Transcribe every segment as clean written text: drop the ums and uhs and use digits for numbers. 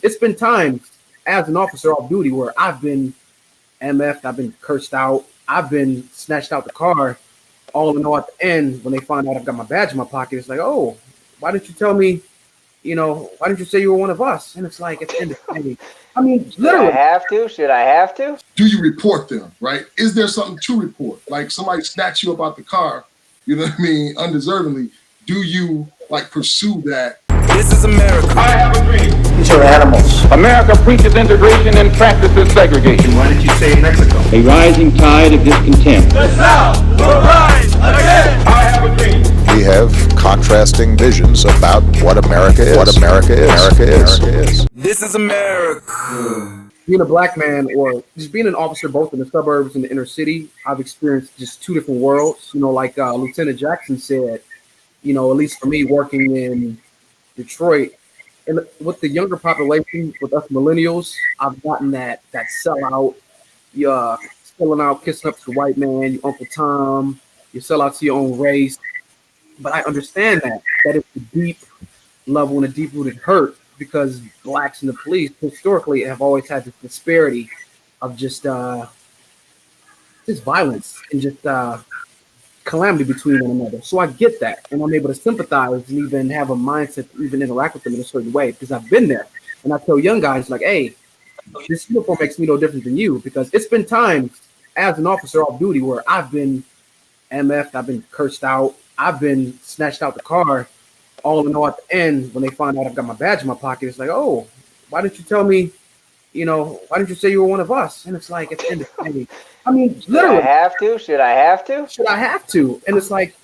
It's been times as an officer off duty where I've been MF'd, I've been cursed out, I've been snatched out the car. All in all, at the end, when they find out I've got my badge in my pocket, it's like, oh, why didn't you tell me? Why didn't you say you were one of us? And it's like, at the end of the day, I mean, Should I literally, have to? Should I have to? Do you report them, right? Is there something to report? Like somebody snatched you up out the car, you know what I mean, undeservingly. Do you like pursue that? This is America. I have a dream. These are animals. America preaches integration and practices segregation. Why did you say Mexico? A rising tide of discontent. The South will rise again. I have a dream. We have contrasting visions about what America is. This is America. being a black man or just being an officer both in the suburbs and the inner city, I've experienced just two different worlds. Like Lieutenant Jackson said, at least for me working in Detroit, and with the younger population, with us millennials, I've gotten that sellout, you're selling out, kissing up to the white man, you Uncle Tom, you sell out to your own race. But I understand that it's a deep level and a deep-rooted hurt, because blacks in the police historically have always had this disparity of just violence and just calamity between one another. So I get that, and I'm able to sympathize and even have a mindset to even interact with them in a certain way, because I've been there. And I tell young guys, like, hey, this uniform makes me no different than you, because it's been times as an officer off duty where I've been MF'd, I've been cursed out, I've been snatched out the car. All in all, at the end, when they find out I've got my badge in my pocket, it's like, oh, why didn't you tell me, why didn't you say you were one of us? And it's like, at the end of the day, I mean, literally. Should I have to? Should I have to? And it's like,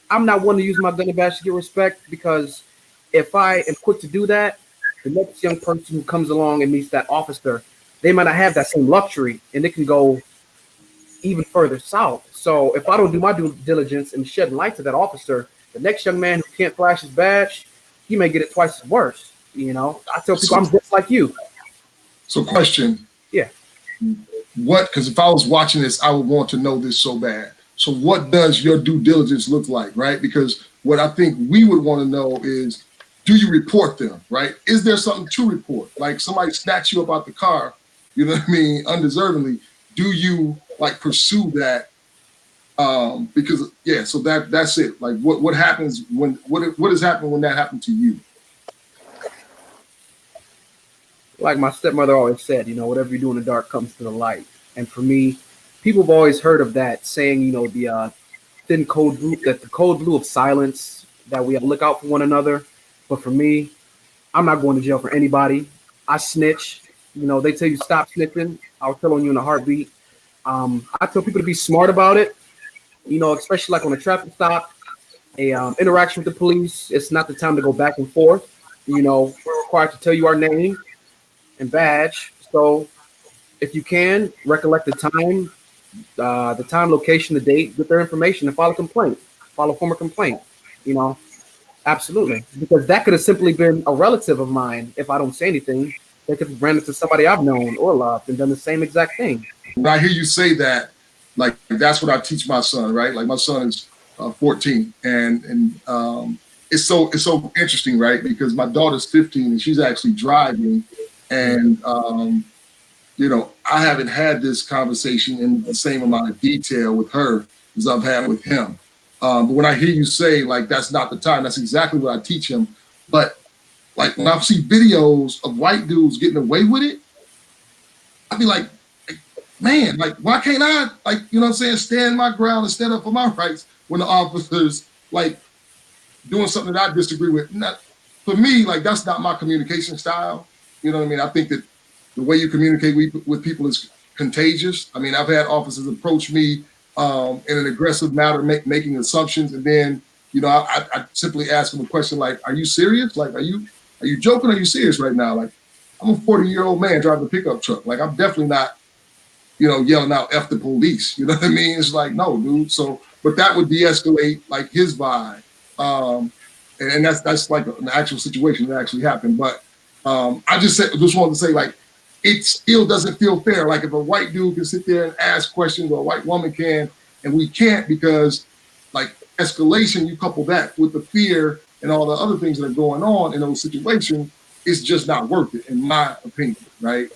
I'm not one to use my gun and badge to get respect, because if I am quick to do that, the next young person who comes along and meets that officer, they might not have that same luxury, and it can go even further south. So if I don't do my due diligence and shed light to that officer, the next young man who can't flash his badge, he may get it twice as worse. I tell people, I'm just like you. So question. Yeah. Because if I was watching this, I would want to know this so bad. So what does your due diligence look like, right? Because what I think we would want to know is, do you report them, right? Is there something to report? Like somebody snatched you up out the car, you know what I mean, undeservingly. Do you pursue that? Because so that's it. Like what happens when what has happened when that happened to you? Like my stepmother always said, whatever you do in the dark comes to the light. And for me, people have always heard of that saying, the thin code blue, that the code blue of silence, that we have to look out for one another. But for me, I'm not going to jail for anybody. I snitch. They tell you stop snitching, I'll tell on you in a heartbeat. I tell people to be smart about it. Especially like on a traffic stop, interaction with the police, it's not the time to go back and forth. We're required to tell you our name and badge. So if you can, recollect the time, location, the date, get their information, and file a formal complaint. Absolutely. Because that could have simply been a relative of mine. If I don't say anything, they could have ran into somebody I've known or loved and done the same exact thing. When I hear you say that, that's what I teach my son, right? Like my son is 14, and it's so interesting, right? Because my daughter's 15 and she's actually driving, and I haven't had this conversation in the same amount of detail with her as I've had with him. But when I hear you say that's not the time, that's exactly what I teach him. But when I see videos of white dudes getting away with it, I'd be like, man, why can't I, stand my ground and stand up for my rights when the officers doing something that I disagree with? For me, that's not my communication style. You know what I mean? I think that the way you communicate with people is contagious. I mean, I've had officers approach me in an aggressive manner, making assumptions, and then I simply ask them a question like, "Are you serious? Are you joking? Or are you serious right now? I'm a 40-year-old man driving a pickup truck. I'm definitely not." Yelling out F the police. You know what I mean? It's like, no, dude. So, but that would de-escalate his vibe. And that's an actual situation that actually happened. But I just wanted to say, it still doesn't feel fair. If a white dude can sit there and ask questions, or a white woman can, and we can't, because escalation, you couple that with the fear and all the other things that are going on in those situations, it's just not worth it, in my opinion, right?